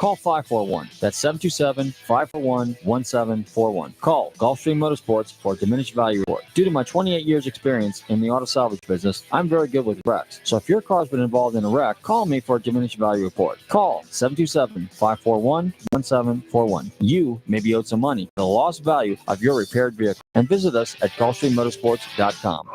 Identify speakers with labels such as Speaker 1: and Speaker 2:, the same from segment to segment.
Speaker 1: call 541. That's 727-541-1741. Call Gulfstream Motorsports for a diminished value report. Due to my 28 years experience in the auto salvage business, I'm very good with wrecks. So if your car's been involved in a wreck, call me for a diminished value report. Call 727-541-1741. You may be owed some money for the lost value of your repaired vehicle. And visit us at GulfstreamMotorsports.com.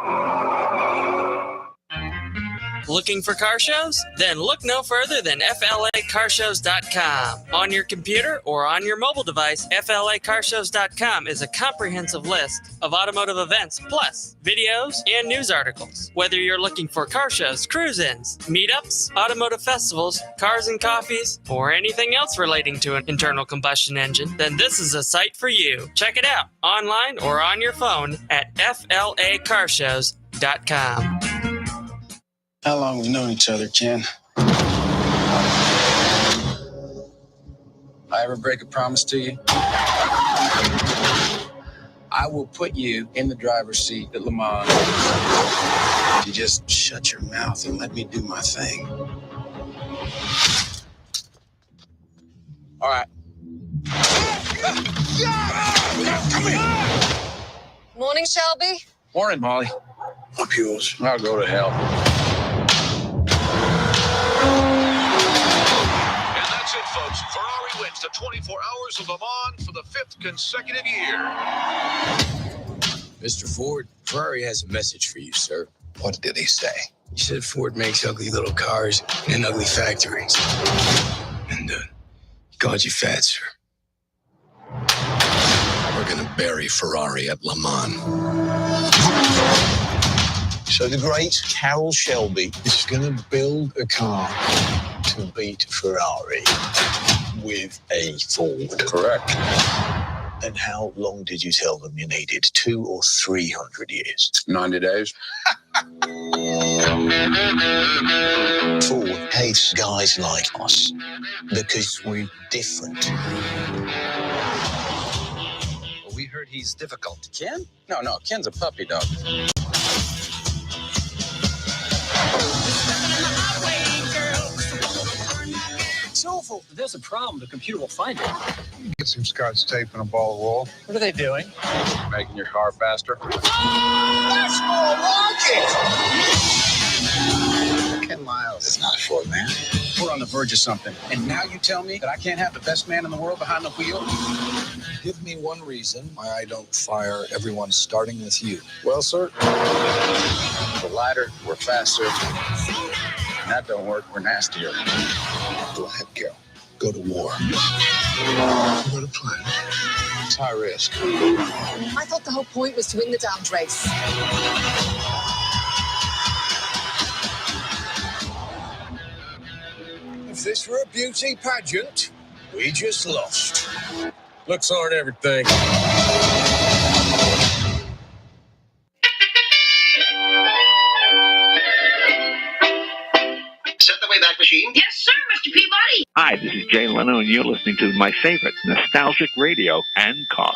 Speaker 2: Looking for car shows? Then look no further than FLACarshows.com. On your computer or on your mobile device, FLACarshows.com is a comprehensive list of automotive events, plus videos and news articles. Whether you're looking for car shows, cruise-ins, meetups, automotive festivals, cars and coffees, or anything else relating to an internal combustion engine, then this is a site for you. Check it out online or on your phone at FLACarshows.com.
Speaker 3: How long we known each other, Ken? I ever break a promise to you? I will put you in the driver's seat at Le Mans. You just shut your mouth and let me do my thing. All right. Come here.
Speaker 4: Morning, Shelby.
Speaker 3: Morning, Molly. Up yours. I'll go to hell.
Speaker 5: And that's it, folks. Ferrari wins the 24 Hours of Le Mans for the 5th consecutive year.
Speaker 3: Mr. Ford, Ferrari has a message for you, sir. What did he say? He said Ford makes ugly little cars in ugly factories. And he called you fat, sir. We're going to bury Ferrari at Le Mans. So the great Carroll Shelby is going to build a car to beat Ferrari with a Ford. Correct. And how long did you tell them you needed? 200 or 300 years? 90 days. Ford hates guys like us because we're different.
Speaker 6: Well, we heard he's difficult.
Speaker 3: Ken? No, Ken's a puppy dog.
Speaker 6: It's awful. If there's a problem, the computer will find it.
Speaker 7: Get some Scotch tape and a ball of wool.
Speaker 6: What are they doing?
Speaker 3: Making your car faster.
Speaker 6: That's more like it!
Speaker 3: Ken Miles is not a Ford man. We're on the verge of something. And now you tell me that I can't have the best man in the world behind the wheel?
Speaker 6: Give me one reason why I don't fire everyone starting with you.
Speaker 3: Well, sir, we're lighter, we're faster. When that don't work, we're nastier.
Speaker 6: Go ahead, Carol. Go to war. What a plan. It's high risk.
Speaker 4: I thought the whole point was to win the damned race.
Speaker 7: If this were a beauty pageant, we just lost.
Speaker 3: Looks aren't everything.
Speaker 8: Set the Wayback Machine.
Speaker 9: Yes, sir, Mr. Peabody.
Speaker 10: Hi, this is Jay Leno, and you're listening to my favorite, Nostalgic Radio and Cars.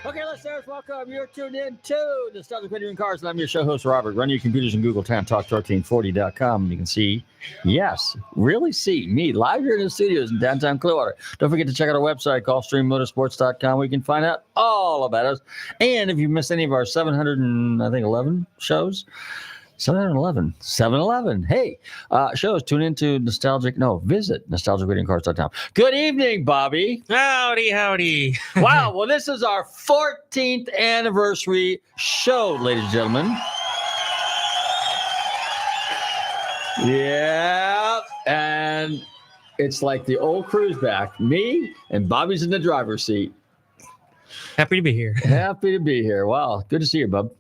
Speaker 1: Okay, listeners, welcome. You're tuned in to Nostalgic Radio and Cars, and I'm your show host, Robert. Run your computers and Google TAN-Talk1340.com. You can see, yes, really see me live here in the studios in downtown Clearwater. Don't forget to check out our website, GulfstreamMotorsports.com, where you can find out all about us. And if you missed any of our 711 shows, 711. Hey, shows. Tune into visit nostalgicradioandcars.com. Good evening, Bobby.
Speaker 2: Howdy.
Speaker 1: Wow. Well, this is our 14th anniversary show, ladies and gentlemen. Yeah. And it's like the old crew's back. Me and Bobby's in the driver's seat.
Speaker 2: Happy to be here.
Speaker 1: Happy to be here. Wow. Good to see you, bub.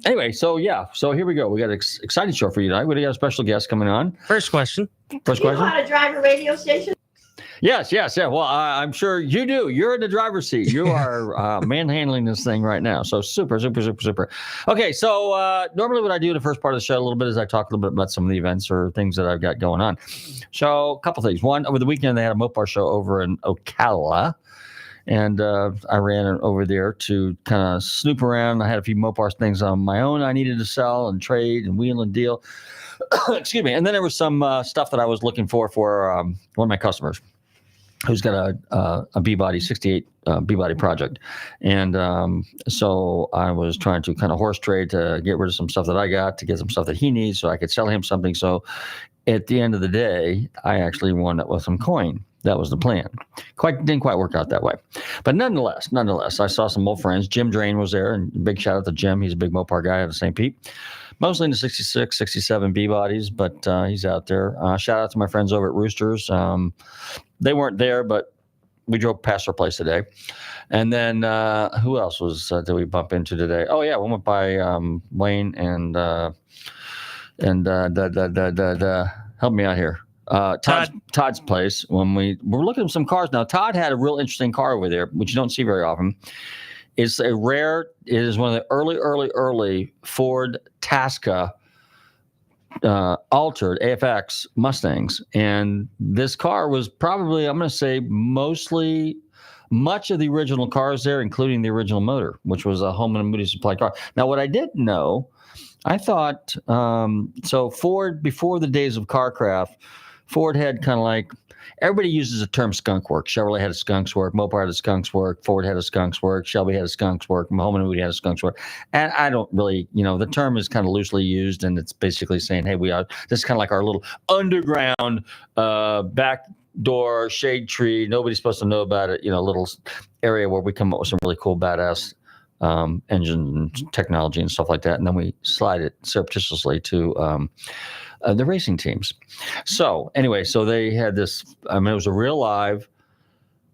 Speaker 1: Anyway, so here we go. We got an exciting show for you tonight. We got a special guest coming on.
Speaker 2: First question.
Speaker 9: You know how to drive a radio station?
Speaker 1: Yes. Yeah. Well, I'm sure you do. You're in the driver's seat. You are manhandling this thing right now. So super. Okay. So normally what I do in the first part of the show a little bit is I talk a little bit about some of the events or things that I've got going on. So a couple things. One, over the weekend, they had a Mopar show over in Ocala. And I ran over there to kind of snoop around. I had a few Mopar things on my own I needed to sell and trade and wheel and deal. Excuse me. And then there was some stuff that I was looking for one of my customers who's got a B-body, 68 B-body project. And so I was trying to kind of horse trade to get rid of some stuff that I got to get some stuff that he needs so I could sell him something. So at the end of the day, I actually won it with some coin. That was the plan. Didn't quite work out that way. But nonetheless, I saw some old friends. Jim Drain was there, and big shout out to Jim. He's a big Mopar guy out of St. Pete. Mostly in the 66, 67 B-bodies, but he's out there. Shout out to my friends over at Roosters. They weren't there, but we drove past their place today. And then who else did we bump into today? Oh, yeah, we went by Wayne and help me out here. Todd's place. When we were looking at some cars. Now, Todd had a real interesting car over there, which you don't see very often. It is one of the early Ford Tasca altered AFX Mustangs. And this car was probably, I'm going to say, much of the original cars there, including the original motor, which was a Holman & Moody supply car. Now, what I didn't know, I thought, so Ford, before the days of CarCraft, Ford had kind of like, everybody uses the term skunk work. Chevrolet had a skunks work, Mopar had a skunks work, Ford had a skunks work, Shelby had a skunks work, Holman & Moody had a skunks work. And I don't really, the term is kind of loosely used, and it's basically saying, hey, this is kind of like our little underground back door shade tree. Nobody's supposed to know about it, little area where we come up with some really cool badass engine and technology and stuff like that. And then we slide it surreptitiously to the racing teams. So anyway, so they had this, it was a real live,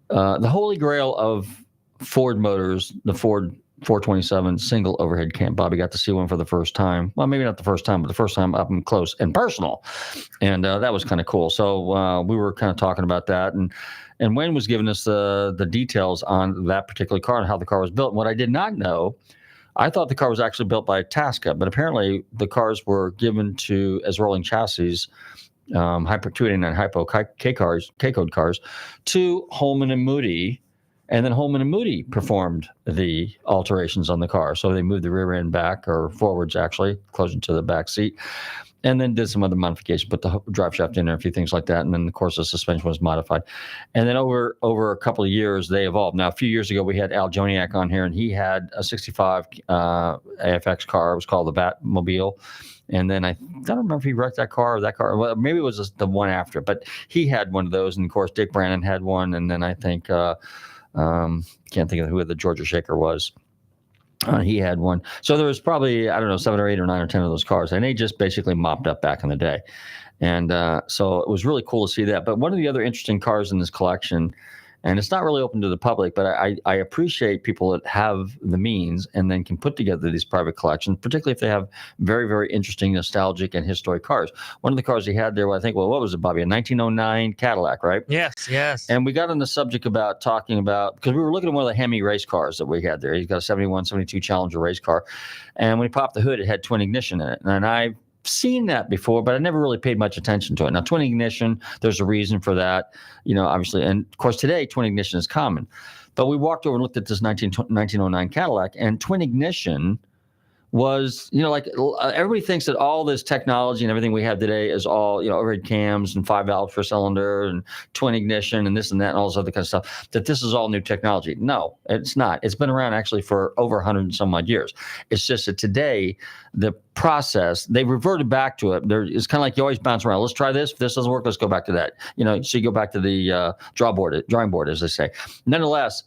Speaker 1: the holy grail of Ford motors, the Ford 427 single overhead cam. Bobby got to see one for the first time. Well, maybe not the first time, but the first time up and close and personal. And that was kind of cool. So we were kind of talking about that. And Wayne was giving us the details on that particular car and how the car was built. And what I did not know, I thought the car was actually built by Tasca, but apparently the cars were given as rolling chassis, Hyper 289 Hypo K-code cars, to Holman & Moody, and then Holman & Moody performed the alterations on the car. So they moved the rear end back, or forwards actually, closer to the back seat, and then did some other modifications, put the drive shaft in there, a few things like that. And then, of course, the suspension was modified. And then over a couple of years, they evolved. Now, a few years ago, we had Al Joniak on here, and he had a 65 AFX car. It was called the Batmobile. And then I don't remember if he wrecked that car or that car. Well, maybe it was just the one after. But he had one of those. And, of course, Dick Brannon had one. And then I think, can't think of who the Georgia Shaker was. He had one. So there was probably, 7 or 8 or 9 or 10 of those cars. And they just basically mopped up back in the day. And so it was really cool to see that. But one of the other interesting cars in this collection, and it's not really open to the public, but I appreciate people that have the means and then can put together these private collections, particularly if they have very, very interesting, nostalgic, and historic cars. One of the cars he had there, what was it, Bobby? A 1909 Cadillac, right?
Speaker 2: Yes.
Speaker 1: And we got on the subject about talking about, because we were looking at one of the Hemi race cars that we had there. He's got a 71, 72 Challenger race car. And when he popped the hood, it had twin ignition in it. And I've seen that before, but I never really paid much attention to it. Now, twin ignition, there's a reason for that, obviously. And of course, today, twin ignition is common. But we walked over and looked at this 1909 Cadillac, and twin ignition was, everybody thinks that all this technology and everything we have today is all, overhead cams and 5-valve per cylinder and twin ignition and this and that and all this other kind of stuff, that this is all new technology. No, it's not. It's been around actually for over 100 and some odd years. It's just that today, the process, they reverted back to it. It's kind of like you always bounce around. Let's try this. If this doesn't work, let's go back to that. So you go back to the drawing board, as they say. Nonetheless,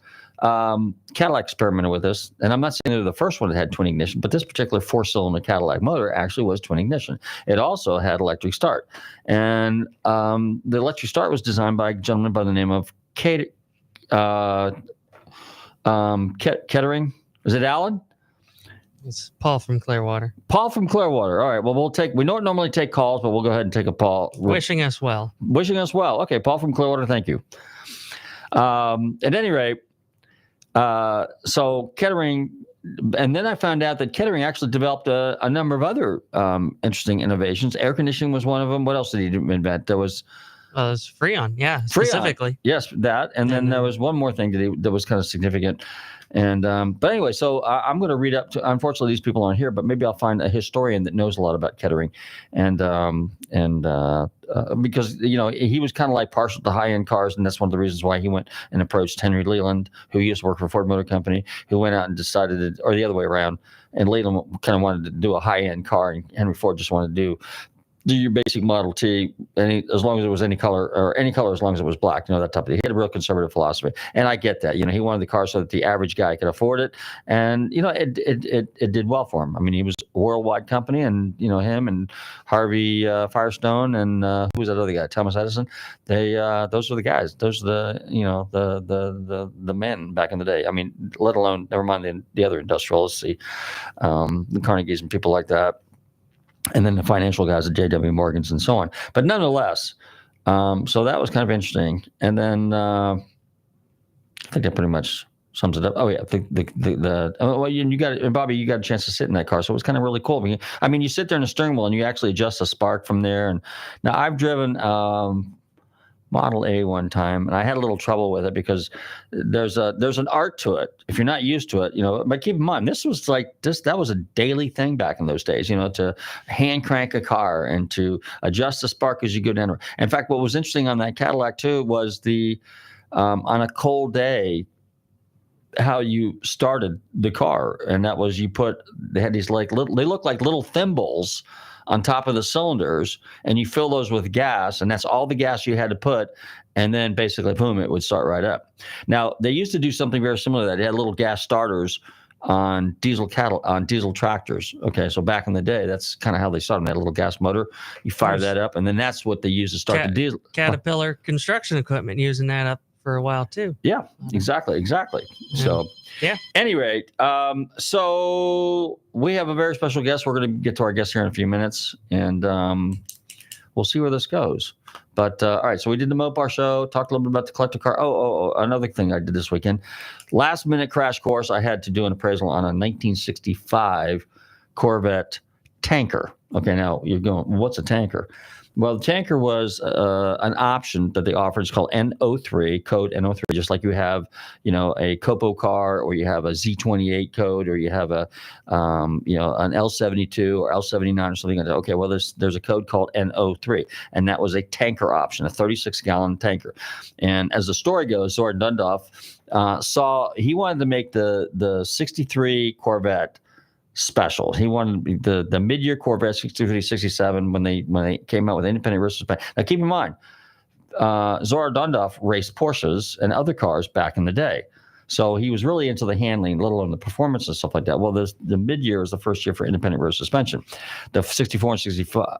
Speaker 1: Cadillac experimented with this, and I'm not saying they're the first one that had twin ignition, but this particular 4-cylinder Cadillac motor actually was twin ignition. It also had electric start, and the electric start was designed by a gentleman by the name of Kettering. Is it Alan?
Speaker 2: It's Paul from Clearwater.
Speaker 1: Paul from Clearwater. All right. Well, we don't normally take calls, but we'll go ahead and take a Paul.
Speaker 2: Wishing us well.
Speaker 1: Okay, Paul from Clearwater. Thank you. At any rate. So Kettering, and then I found out that Kettering actually developed a number of other interesting innovations. Air conditioning was one of them. What else did he invent? There was
Speaker 2: It's Freon,
Speaker 1: Freon.
Speaker 2: specifically.
Speaker 1: Yes, that. And then there was one more thing that was kind of significant. And but anyway, so I'm going to read up to. Unfortunately, these people aren't here, but maybe I'll find a historian that knows a lot about Kettering, and because he was kind of like partial to high-end cars, and that's one of the reasons why he went and approached Henry Leland, who used to work for Ford Motor Company, who went out and decided, or the other way around, and Leland kind of wanted to do a high-end car, and Henry Ford just wanted to do your basic Model T, as long as it was any color as long as it was black, that type of thing. He had a real conservative philosophy, and I get that. He wanted the car so that the average guy could afford it, and it did well for him. I mean, he was a worldwide company, and him and Harvey Firestone and who was that other guy, Thomas Edison. Those were the guys. Those are the men back in the day. I mean, let alone never mind the other industrialists, the Carnegies and people like that. And then the financial guys, the J.W. Morgans and so on. But nonetheless, so that was kind of interesting. And then I think that pretty much sums it up. Oh yeah, Bobby, you got a chance to sit in that car, so it was kind of really cool. I mean, you sit there in the steering wheel and you actually adjust the spark from there. And now I've driven Model A one time, and I had a little trouble with it because there's an art to it if you're not used to it, But keep in mind, that was a daily thing back in those days, to hand crank a car and to adjust the spark as you go down. In fact, what was interesting on that Cadillac too was on a cold day, how you started the car, and that was they had these they look like little thimbles on top of the cylinders, and you fill those with gas, and that's all the gas you had to put, and then basically, boom, it would start right up. Now, they used to do something very similar to that. They had little gas starters on diesel tractors. Okay, so back in the day, that's kind of how they started. They had a little gas motor. You fire that up, and then that's what they used to start the diesel.
Speaker 2: Caterpillar construction equipment using that up for a while too.
Speaker 1: Yeah, exactly. So,
Speaker 2: yeah.
Speaker 1: Anyway, so we have a very special guest. We're going to get to our guest here in a few minutes, and we'll see where this goes. But all right, so we did the Mopar show, talked a little bit about the collector car. Oh, another thing I did this weekend, last minute crash course. I had to do an appraisal on a 1965 Corvette tanker. Okay, now you're going, what's a tanker? Well, the tanker was an option that they offered. It's called N03, code N03, just like you have, a Copo car, or you have a Z28 code, or you have an L72 or L79 or something like that. Okay, well, there's a code called N03, and that was a tanker option, a 36-gallon tanker. And as the story goes, Zora Dundoff he wanted to make the 63 Corvette special. He wanted the mid-year Corvette 63, 67 when they came out with independent rear suspension. Now, keep in mind, Zora Dundoff raced Porsches and other cars back in the day. So he was really into the handling, let alone the performance and stuff like that. Well, the mid-year is the first year for independent rear suspension. The 64 and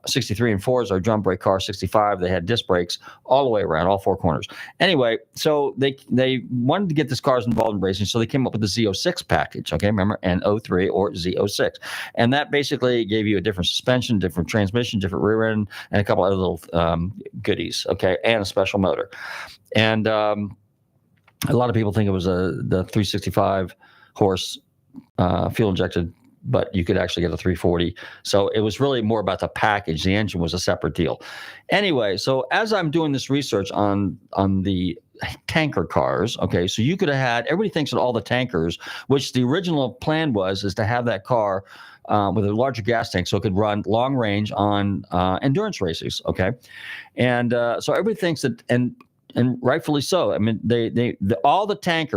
Speaker 1: 63 and 4s are drum brake cars. 65, they had disc brakes all the way around, all four corners. Anyway, so they wanted to get these cars involved in racing, so they came up with the Z06 package. Okay, remember, N03 or Z06. And that basically gave you a different suspension, different transmission, different rear end, and a couple other little goodies, okay, and a special motor. And a lot of people think it was the 365 horse fuel injected, but you could actually get a 340. So it was really more about the package. The engine was a separate deal. Anyway, so as I'm doing this research on the tanker cars, okay, so you could have had, everybody thinks that all the tankers, which the original plan is to have that car with a larger gas tank so it could run long range on endurance races, okay? And so everybody thinks that, and rightfully so. I mean, all the tanks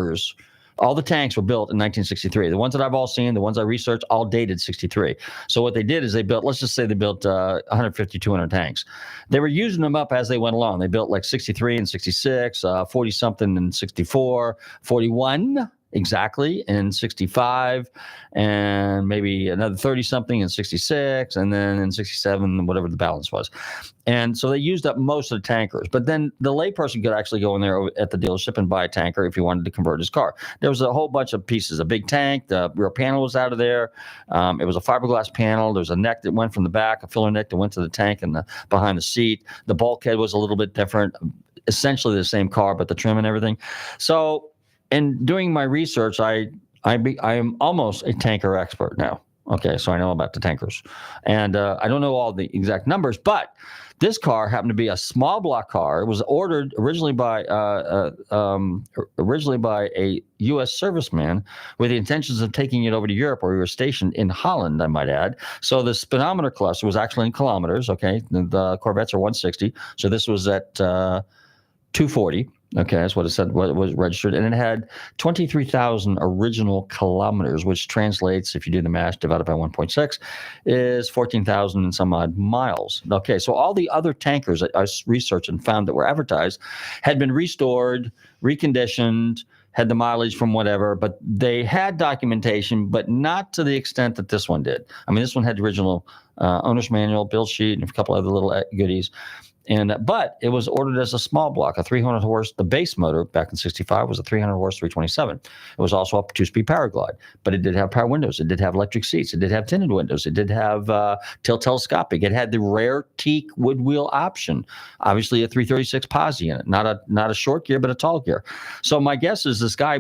Speaker 1: were built in 1963. The ones that I've all seen, the ones I researched, all dated 63. So what they did is let's just say they built 150, 200 tanks. They were using them up as they went along. They built like 63 and 66, 40-something in 64, 41 exactly in 65, and maybe another 30-something in 66, and then in 67, whatever the balance was. And so they used up most of the tankers. But then the layperson could actually go in there at the dealership and buy a tanker if he wanted to convert his car. There was a whole bunch of pieces, a big tank, the rear panel was out of there. It was a fiberglass panel. There's a neck that went from the back, a filler neck that went to the tank and behind the seat. The bulkhead was a little bit different, essentially the same car, but the trim and everything. So in doing my research, I am almost a tanker expert now. Okay, so I know about the tankers. And I don't know all the exact numbers, but this car happened to be a small block car. It was ordered originally by a U.S. serviceman with the intentions of taking it over to Europe, where we were stationed in Holland, I might add. So the speedometer cluster was actually in kilometers. Okay, the Corvettes are 160, so this was at 240. Okay, that's what it said, what it was registered. And it had 23,000 original kilometers, which translates, if you do the math, divided by 1.6, is 14,000 and some odd miles. Okay, so all the other tankers that I researched and found that were advertised had been restored, reconditioned, had the mileage from whatever, but they had documentation, but not to the extent that this one did. I mean, this one had the original owner's manual, build sheet, and a couple other little goodies. But it was ordered as a small block, a 300 horse. The base motor back in 65 was a 300 horse 327. It was also a 2-speed Paraglide, but it did have power windows. It did have electric seats. It did have tinted windows. It did have tilt telescopic. It had the rare teak wood wheel option. Obviously, a 336 posi in it, not a short gear, but a tall gear. So my guess is this guy,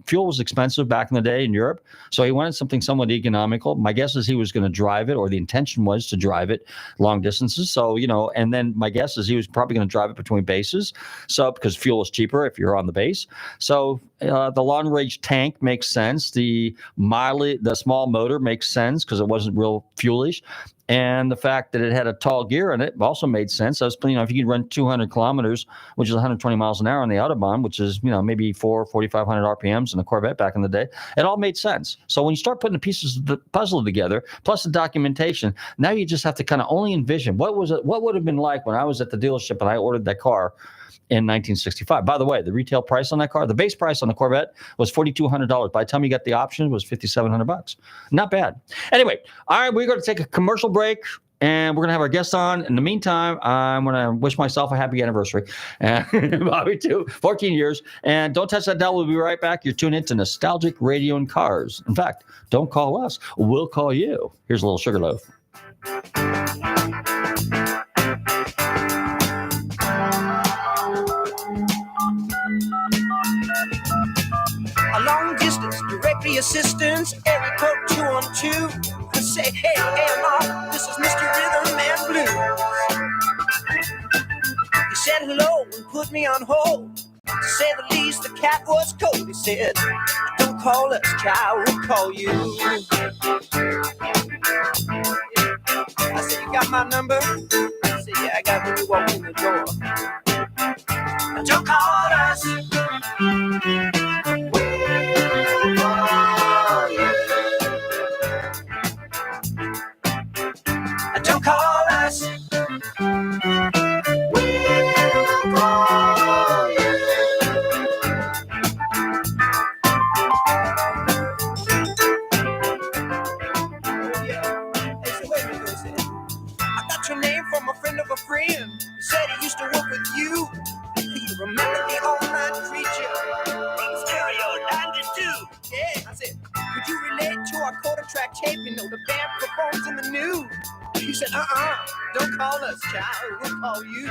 Speaker 1: fuel was expensive back in the day in Europe, so he wanted something somewhat economical. My guess is he was going to drive it, or the intention was to drive it long distances. So and then my guess is he was probably going to drive it between bases, so because fuel is cheaper if you're on the base. So the long range tank makes sense. The small motor makes sense because it wasn't real fuelish. And the fact that it had a tall gear in it also made sense. If you could run 200 kilometers, which is 120 miles an hour on the Autobahn, which is, maybe 4,500 RPMs in a Corvette back in the day, it all made sense. So when you start putting the pieces of the puzzle together, plus the documentation, now you just have to kind of only envision what would have been like when I was at the dealership and I ordered that car in 1965. By the way, the retail price on that car, the base price on the Corvette was $4,200. By the time you got the option, it was $5,700. Not bad. Anyway, all right, we're going to take a commercial break, and we're going to have our guests on. In the meantime, I'm going to wish myself a happy anniversary. Bobby, too, 14 years. And don't touch that dial. We'll be right back. You're tuned into Nostalgic Radio and Cars. In fact, don't call us. We'll call you. Here's a little Sugarloaf.
Speaker 8: Long distance directory assistance, area code 212. I say, hey, AMR, this is Mr. Rhythm and Blues. He said hello and put me on hold. To say the least, the cat was cold. He said, don't call us, child, we'll call you. I said, you got my number? I said, yeah, I got when you walk in the door. Don't call us. Don't call us. We'll call you. Hey, so wait a minute, listen. I got your name from a friend of a friend. He said he used to work with you. You remember the all-night creature from Stereo 92? Yeah, I said, could you relate to our quarter-track tape? The band performs in the nude. He said, don't call us, child, we'll call you.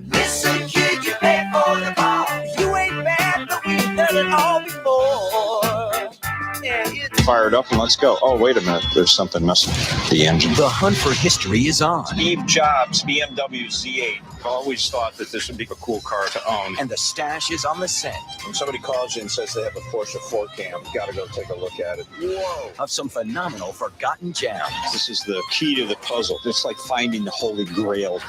Speaker 8: Listen, kid, you pay for the ball. You ain't bad, but we've heard it all before. Yeah,
Speaker 3: Fire it up and let's go. Oh, wait a minute. There's something missing. The engine.
Speaker 11: The hunt for history is on.
Speaker 12: Steve Jobs, BMW Z8. I always thought that this would be a cool car to own.
Speaker 11: And the stash is on the scent.
Speaker 12: When somebody calls you and says they have a Porsche 4Cam, you got to go take a look at it.
Speaker 11: Whoa. Of some phenomenal forgotten gems.
Speaker 3: This is the key to the puzzle. It's like finding the Holy Grail. ...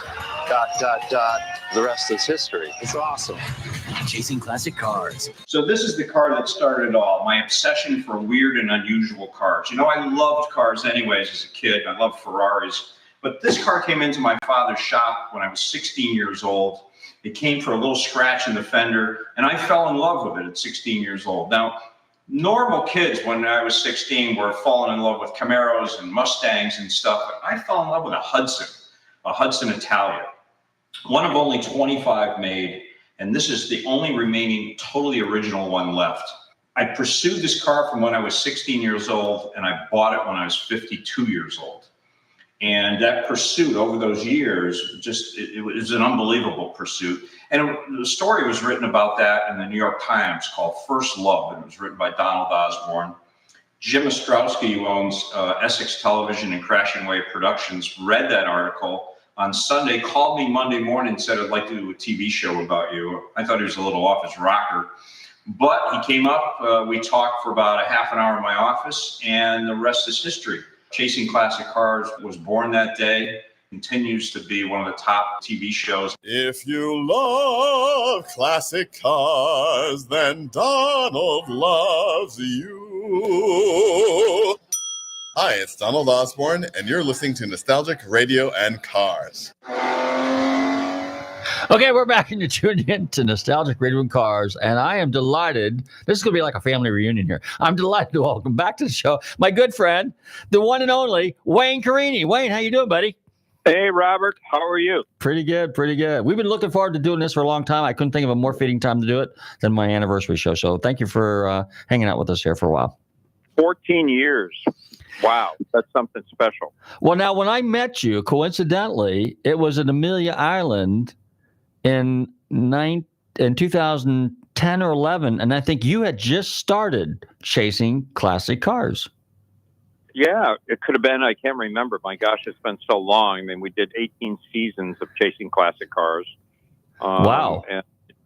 Speaker 12: The rest is history.
Speaker 11: It's awesome. Chasing classic cars.
Speaker 13: So this is the car that started it all, my obsession for weird and unusual cars. I loved cars anyways as a kid. I loved Ferraris. But this car came into my father's shop when I was 16 years old. It came for a little scratch in the fender, and I fell in love with it at 16 years old. Now, normal kids when I was 16 were falling in love with Camaros and Mustangs and stuff, but I fell in love with a Hudson Italia. One of only 25 made, and this is the only remaining totally original one left. I pursued this car from when I was 16 years old, and I bought it when I was 52 years old. And that pursuit over those years, it was an unbelievable pursuit. And the story was written about that in the New York Times called First Love, and it was written by Donald Osborne. Jim Ostrowski, who owns Essex Television and Crashing Wave Productions, read that article on Sunday, called me Monday morning and said, I'd like to do a TV show about you. I thought he was a little off his rocker. But he came up, we talked for about a half an hour in my office, and the rest is history. Chasing Classic Cars was born that day, continues to be one of the top TV shows.
Speaker 14: If you love classic cars, then Donald loves you. Hi, it's Donald Osborne, and you're listening to Nostalgic Radio and Cars.
Speaker 1: Okay, we're back and you're tuned in to Nostalgic Radio and Cars, and I am delighted. This is going to be like a family reunion here. I'm delighted to welcome back to the show my good friend, the one and only Wayne Carini. Wayne, how you doing, buddy?
Speaker 15: Hey, Robert. How are you?
Speaker 1: Pretty good, pretty good. We've been looking forward to doing this for a long time. I couldn't think of a more fitting time to do it than my anniversary show. So thank you for hanging out with us here for a while.
Speaker 15: 14 years. Wow, that's something special.
Speaker 1: Well, now, when I met you, coincidentally, it was at Amelia Island in 2010 or 11, and I think you had just started chasing classic cars.
Speaker 15: Yeah, it could have been. I can't remember. My gosh, it's been so long. I mean, we did 18 seasons of chasing classic cars.
Speaker 1: Wow.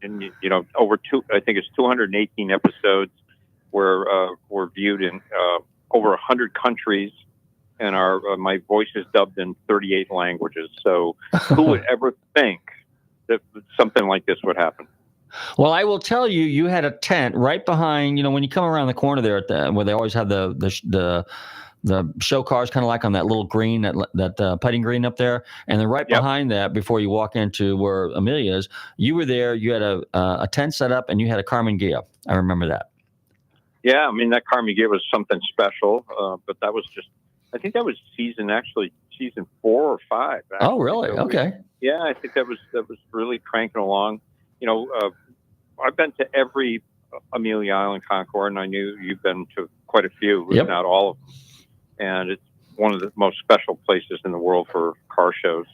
Speaker 15: And you know, I think it's 218 episodes were viewed in over 100 countries, and my voice is dubbed in 38 languages. So who would ever think that something like this would happen?
Speaker 1: Well, I will tell you, you had a tent right behind, when you come around the corner there where they always have the show cars, kind of like on that little green, that putting green up there. And then right behind that, before you walk into where Amelia is, you were there, you had a tent set up, and you had a Carmen Ghia. I remember that.
Speaker 15: Yeah, I mean, that Carmen Ghia was something special, but that was I think that was season 4 or 5. Actually.
Speaker 1: Oh, really?
Speaker 15: So
Speaker 1: okay.
Speaker 15: Yeah, I think that was really cranking along. I've been to every Amelia Island Concours, and I knew you've been to quite a few, if not all of them. And it's one of the most special places in the world for car shows.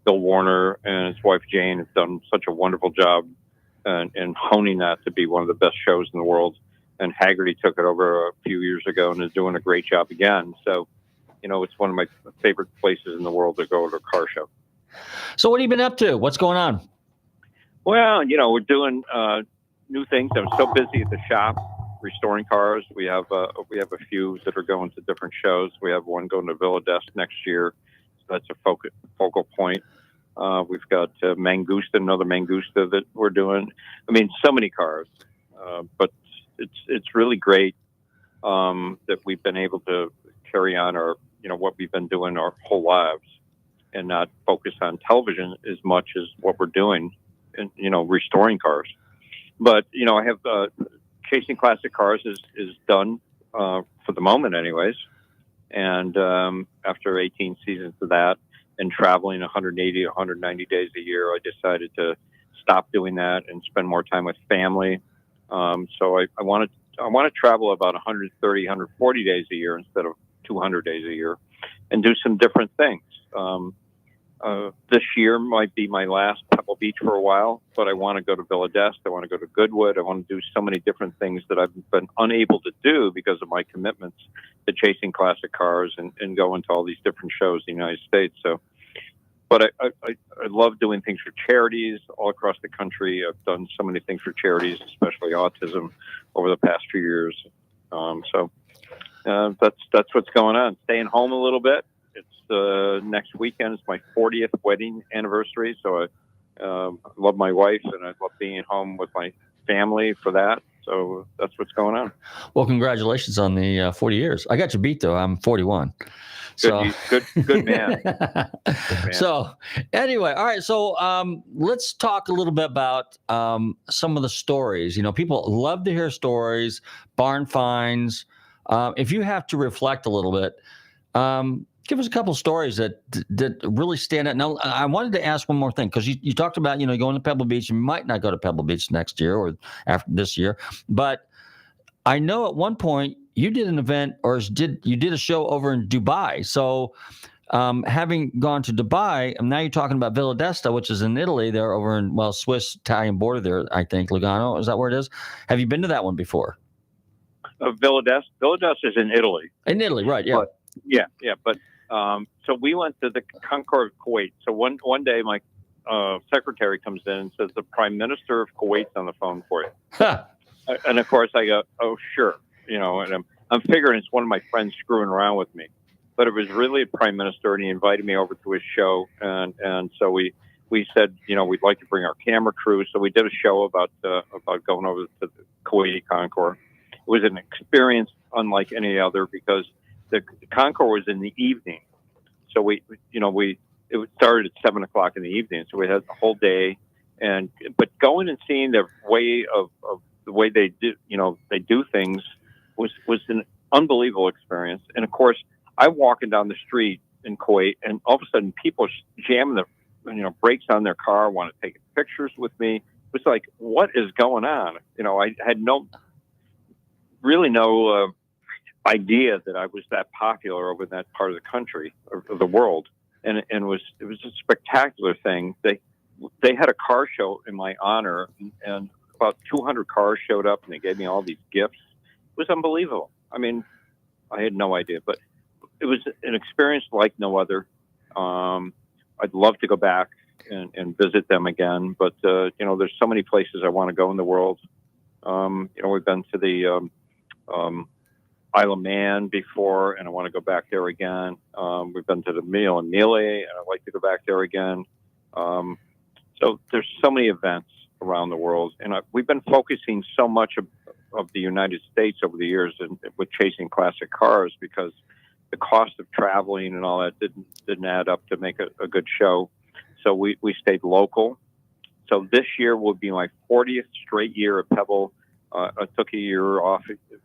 Speaker 15: Bill Warner and his wife Jane have done such a wonderful job in honing that to be one of the best shows in the world. And Haggerty took it over a few years ago and is doing a great job again. So, it's one of my favorite places in the world to go to a car show.
Speaker 1: So what have you been up to? What's going on?
Speaker 15: Well, we're doing new things. I'm so busy at the shop restoring cars. We have a few that are going to different shows. We have one going to Villa d'Este next year. So that's a focal point. We've got another Mangusta that we're doing. I mean, so many cars, but it's really great that we've been able to carry on what we've been doing our whole lives and not focus on television as much as what we're doing and, restoring cars. But, I have chasing classic cars is done for the moment anyways. And after 18 seasons of that and traveling 180, 190 days a year, I decided to stop doing that and spend more time with family. So I want to travel about 130, 140 days a year instead of 200 days a year and do some different things. This year might be my last Pebble Beach for a while, but I want to go to Villa d'Este. I want to go to Goodwood. I want to do so many different things that I've been unable to do because of my commitments to chasing classic cars and going to all these different shows in the United States. So, but I love doing things for charities all across the country. I've done so many things for charities, especially autism, over the past few years. So that's what's going on. Staying home a little bit. It's next weekend is my 40th wedding anniversary, so I love my wife and I love being at home with my family for that. So that's what's going on.
Speaker 1: Well, congratulations on the 40 years. I got you beat though. I'm 41.
Speaker 15: Good man. Good man.
Speaker 1: So anyway, all right. So let's talk a little bit about some of the stories. People love to hear stories, barn finds. If you have to reflect a little bit, give us a couple of stories that really stand out. Now, I wanted to ask one more thing because you talked about going to Pebble Beach. You might not go to Pebble Beach next year or after this year, but I know at one point you did an event you did a show over in Dubai. So having gone to Dubai, and now you're talking about Villa d'Este, which is in Italy. They're over in, well, Swiss-Italian border there, I think. Lugano, is that where it is? Have you been to that one before?
Speaker 15: Villa d'Este? Villa d'Este is in Italy.
Speaker 1: In Italy, right, yeah.
Speaker 15: But, yeah. But so we went to the Concord of Kuwait. So one day my secretary comes in and says, the Prime Minister of Kuwait's on the phone for you.
Speaker 1: Huh.
Speaker 15: And, of course, I go, oh, sure. You know, and I'm figuring it's one of my friends screwing around with me. But it was really a prime minister, and he invited me over to his show. And so we said, you know, we'd like to bring our camera crew. So we did a show about going over to the Kuwaiti Concours. It was an experience unlike any other because the Concours was in the evening. So it started at 7 o'clock in the evening. So we had the whole day. But going and seeing the way of the way they do things was an unbelievable experience. And of course, I'm walking down the street in Kuwait, and all of a sudden, people jamming the brakes on their car, want to take pictures with me. It was like, what is going on? You know, I had no idea that I was that popular over in that part of the country or the world, and it was a spectacular thing. They had a car show in my honor, and about 200 cars showed up, and they gave me all these gifts. It was unbelievable. I mean, I had no idea, but it was an experience like no other. I'd love to go back and visit them again, but there's so many places I want to go in the world. We've been to the Isle of Man before, and I want to go back there again. We've been to the Meal and Mille, and I'd like to go back there again. So there's so many events around the world, and we've been focusing so much of the United States over the years with chasing classic cars because the cost of traveling and all that didn't add up to make a good show. So we stayed local. So this year will be my 40th straight year at Pebble. I took a year off.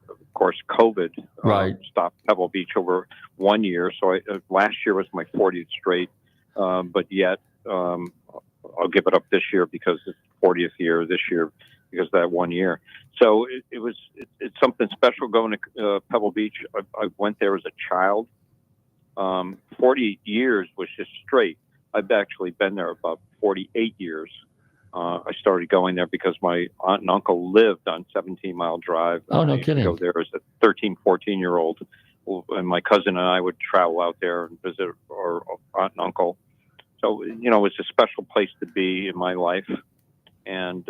Speaker 15: Of course, COVID stopped Pebble Beach over 1 year. So last year was my 40th straight. But yet I'll give it up this year because it's 40th year this year because of that 1 year. So it's something special going to Pebble Beach. I went there as a child. 40 years was just straight. I've actually been there about 48 years. I started going there because my aunt and uncle lived on 17 Mile Drive.
Speaker 1: Oh, no kidding.
Speaker 15: I used to go there as a 13, 14-year-old. And my cousin and I would travel out there and visit our aunt and uncle. So, it's a special place to be in my life. And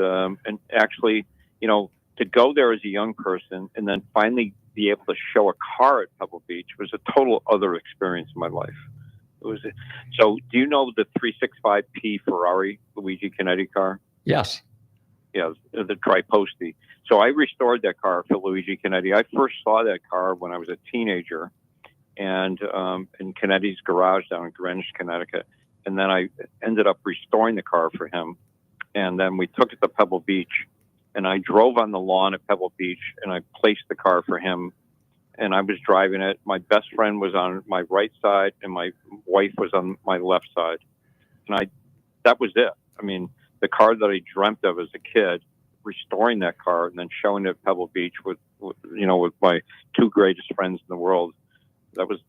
Speaker 15: actually, to go there as a young person and then finally be able to show a car at Pebble Beach was a total other experience in my life. So do you know the 365P Ferrari Luigi Chinetti car?
Speaker 1: Yes.
Speaker 15: Yeah, the Triposti. So I restored that car for Luigi Chinetti. I first saw that car when I was a teenager and in Chinetti's garage down in Greenwich, Connecticut. And then I ended up restoring the car for him. And then we took it to Pebble Beach, and I drove on the lawn at Pebble Beach, and I placed the car for him. And I was driving it. My best friend was on my right side, and my wife was on my left side. And that was it. I mean, the car that I dreamt of as a kid, restoring that car and then showing it at Pebble Beach with my two greatest friends in the world, that was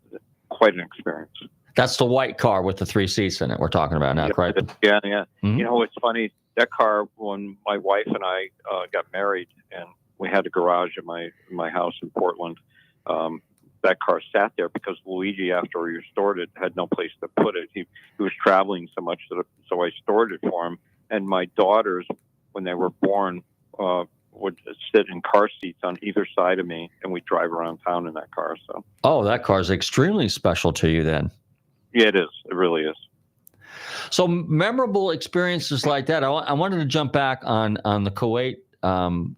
Speaker 15: quite an experience.
Speaker 1: That's the white car with the 3 seats in it we're talking about now, right?
Speaker 15: Yeah.
Speaker 1: Mm-hmm.
Speaker 15: It's funny. That car, when my wife and I got married and we had a garage at my house in Portland, that car sat there because Luigi, after he restored it, had no place to put it. He was traveling so much, so I stored it for him. And my daughters, when they were born, would sit in car seats on either side of me, and we'd drive around town in that car. So. Oh,
Speaker 1: that car is extremely special to you then.
Speaker 15: Yeah, it is. It really is.
Speaker 1: So memorable experiences like that. I wanted to jump back on the Kuwait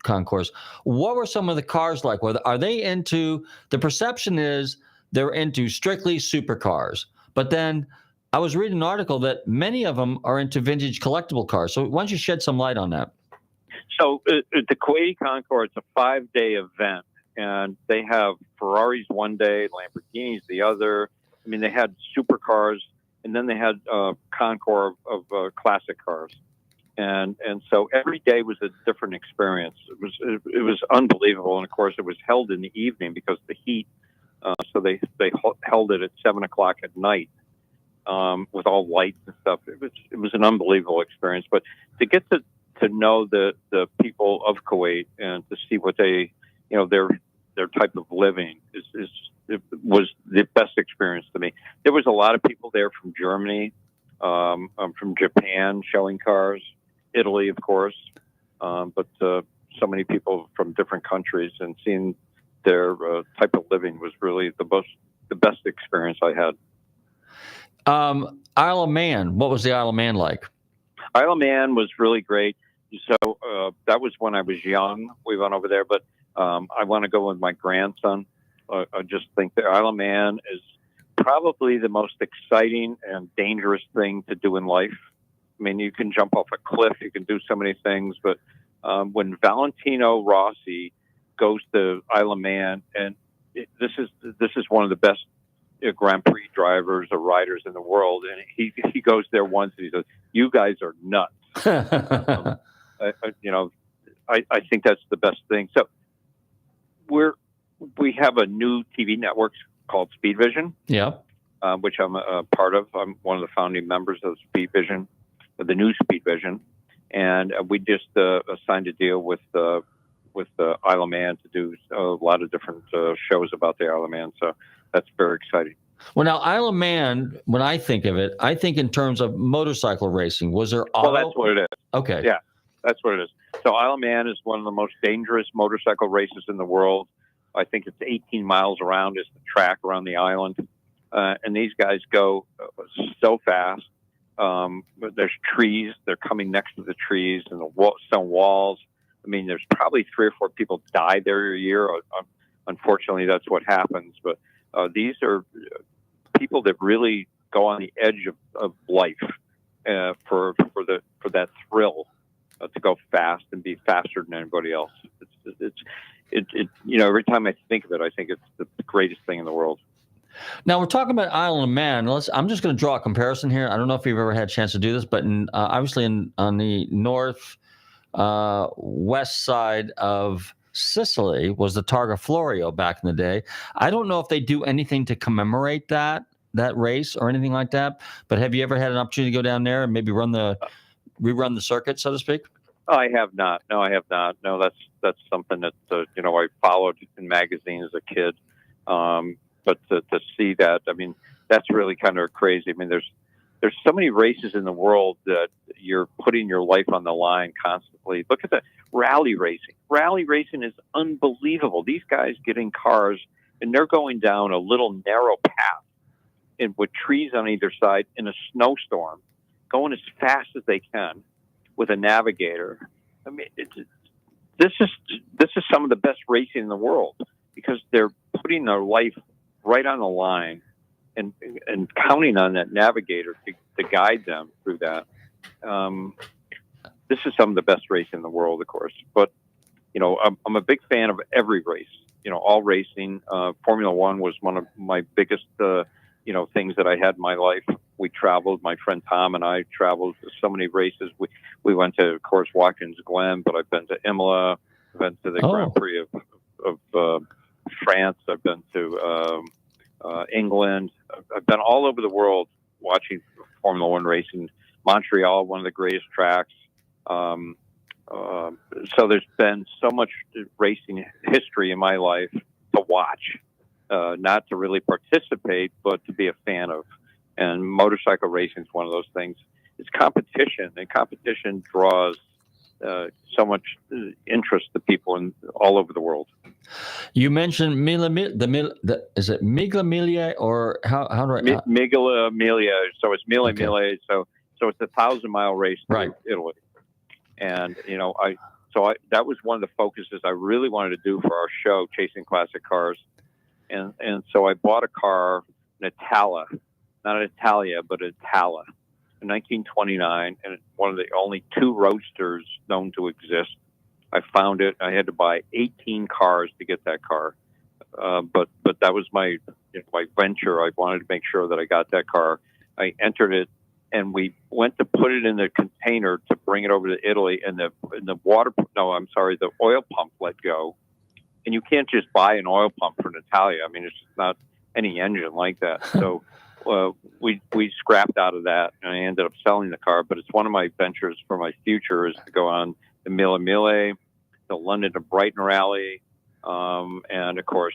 Speaker 1: concourse. What were some of the cars like? Are they into, the perception is they're into strictly supercars, but then I was reading an article that many of them are into vintage collectible cars. So why don't you shed some light on that?
Speaker 15: So the Kuwaiti Concours, it's a 5-day event, and they have Ferraris one day, Lamborghinis the other. I mean, they had supercars, and then they had Concours of classic cars. And so every day was a different experience. It was unbelievable. And of course, it was held in the evening because of the heat. So they held it at 7 o'clock at night. with all lights and stuff. It was an unbelievable experience. But to get to know the people of Kuwait and to see what they, their type of living it was the best experience to me. There was a lot of people there from Germany, from Japan showing cars, Italy, of course, but so many people from different countries, and seeing their type of living was really the best experience I had.
Speaker 1: Isle of Man. What was the Isle of Man like?
Speaker 15: Isle of Man was really great. So that was when I was young. We went over there, but I want to go with my grandson. I just think the Isle of Man is probably the most exciting and dangerous thing to do in life. I mean, you can jump off a cliff, you can do so many things, but when Valentino Rossi goes to Isle of Man, and this is one of the best Grand Prix drivers or riders in the world, and he goes there once and he says, "You guys are nuts." I think that's the best thing. So we have a new TV network called Speed Vision, which I'm a part of. I'm one of the founding members of Speed Vision, the new Speed Vision, and we just signed a deal with the Isle of Man to do a lot of different shows about the Isle of Man. So that's very exciting.
Speaker 1: Well, now Isle of Man, when I think of it, I think in terms of motorcycle racing. Was there auto?
Speaker 15: Well, that's what it is.
Speaker 1: Okay.
Speaker 15: Yeah, that's what it is. So Isle of Man is one of the most dangerous motorcycle races in the world. I think it's 18 miles around is the track around the island. And these guys go so fast. There's trees. They're coming next to the trees and the stone walls. I mean, there's probably 3 or 4 people die there a year. Unfortunately, that's what happens. But these are people that really go on the edge of life for that thrill to go fast and be faster than anybody else. Every time I think of it, I think it's the greatest thing in the world.
Speaker 1: Now we're talking about Isle of Man. I'm just going to draw a comparison here. I don't know if you've ever had a chance to do this, but obviously on the north west side of Sicily was the Targa Florio back in the day. I don't know if they do anything to commemorate that race or anything like that. But have you ever had an opportunity to go down there and maybe rerun the circuit, so to speak?
Speaker 15: I have not. No, I have not. No, that's something that I followed in magazines as a kid. But to see that, I mean, that's really kind of crazy. I mean, there's so many races in the world that you're putting your life on the line constantly. Look at the rally racing. Rally racing is unbelievable. These guys get in cars and they're going down a little narrow path with trees on either side in a snowstorm, going as fast as they can with a navigator. I mean, this is some of the best racing in the world because they're putting their life right on the line and counting on that navigator to guide them through that. This is some of the best racing in the world, of course. But, I'm a big fan of every race, all racing. Formula One was one of my biggest, things that I had in my life. We traveled, my friend Tom and I traveled to so many races. We went to, of course, Watkins Glen, but I've been to Imola, I've been to the Grand Prix of France, I've been to England. I've been all over the world watching Formula One racing. Montreal, one of the greatest tracks. So there's been so much racing history in my life to watch, not to really participate, but to be a fan of. And motorcycle racing is one of those things. It's competition, and competition draws so much interest to people all over the world. You mentioned is it Miglia Miglia, or how do I? Miglia Miglia. So it's Miglia Miglia. So it's a 1,000-mile race through Italy, and that was one of the focuses I really wanted to do for our show, Chasing Classic Cars, and so I bought a car, an Itala, not an Italia, but an Itala, in 1929, and one of the only 2 roadsters known to exist. I found it. I had to buy 18 cars to get that car, but that was my venture. I wanted to make sure that I got that car. I entered it, and we went to put it in the container to bring it over to Italy, and the oil pump let go, and you can't just buy an oil pump for an Italia. I mean, it's just not any engine like that. So we scrapped out of that, and I ended up selling the car. But it's one of my ventures for my future is to go on the Mille Mille, the London to Brighton rally, and of course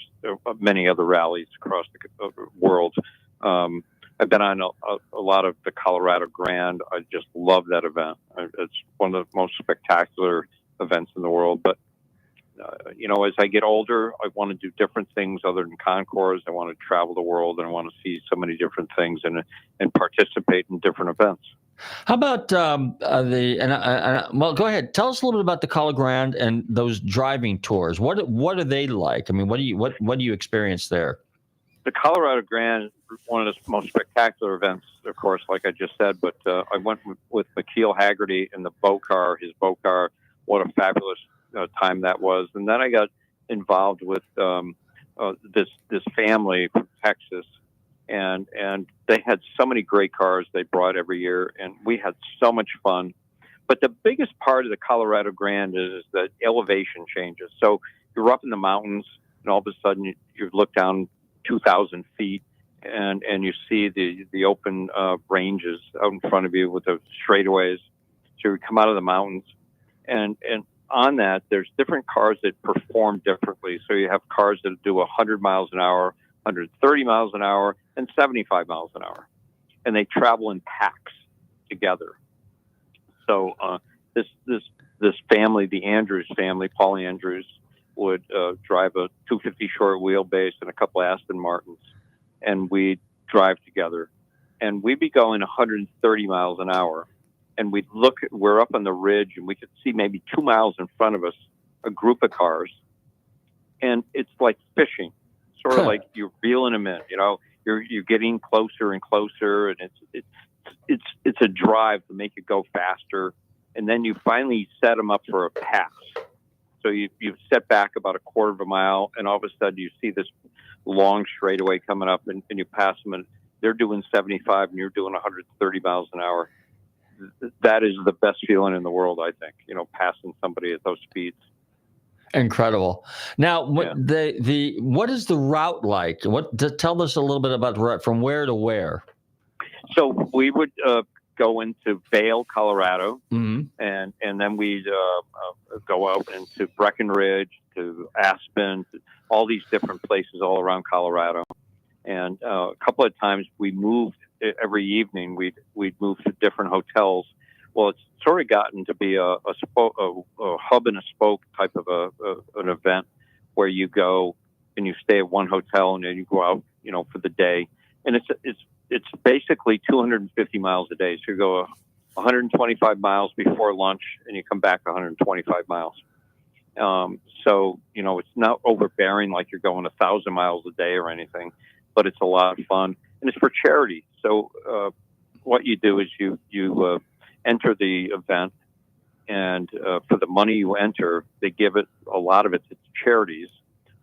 Speaker 15: many other rallies across the world. I've been on a lot of the Colorado Grand. I just love that event. It's one of the most spectacular events in the world. But as I get older, I want to do different things other than concours. I want to travel the world, and I want to see so many different things and participate in different events.
Speaker 1: How about well, go ahead. Tell us a little bit about the Colorado Grand and those driving tours. What are they like? I mean, what do you experience there?
Speaker 15: The Colorado Grand, one of the most spectacular events, of course, like I just said. But I went with McKeel Haggerty in the his boat car. What a fabulous time that was. And then I got involved with this family from Texas, and they had so many great cars they brought every year, and we had so much fun. But the biggest part of the Colorado Grand is that elevation changes. So you're up in the mountains, and all of a sudden you look down 2,000 feet, and you see the open ranges out in front of you with the straightaways. So you come out of the mountains, and on that, there's different cars that perform differently. So you have cars that do 100 miles an hour, 130 miles an hour, and 75 miles an hour. And they travel in packs together. So this family, the Andrews family, Paul Andrews, would drive a 250 short wheelbase and a couple Aston Martins. And we'd drive together. And we'd be going 130 miles an hour. And we're up on the ridge, and we could see maybe 2 miles in front of us a group of cars. And it's like fishing, sort of like you're reeling them in. You're getting closer and closer, and it's a drive to make it go faster. And then you finally set them up for a pass. So you set back about a quarter of a mile, and all of a sudden you see this long straightaway coming up, and you pass them, and they're doing 75, and you're doing 130 miles an hour. That is the best feeling in the world, I think, passing somebody at those speeds.
Speaker 1: Incredible. Now, what is the route like? Tell us a little bit about the route from where to where.
Speaker 15: So we would go into Vail, Colorado,
Speaker 1: mm-hmm.
Speaker 15: and then we'd go out into Breckenridge, to Aspen, to all these different places all around Colorado. And a couple of times we moved. Every evening we'd move to different hotels. Well, it's sort of gotten to be a hub and a spoke type of an event where you go and you stay at one hotel and then you go out, for the day. And it's basically 250 miles a day. So you go 125 miles before lunch and you come back 125 miles. So it's not overbearing like you're going 1,000 miles a day or anything, but it's a lot of fun. And it's for charity. So what you do is you enter the event, and for the money you enter, they give it, a lot of it to charities,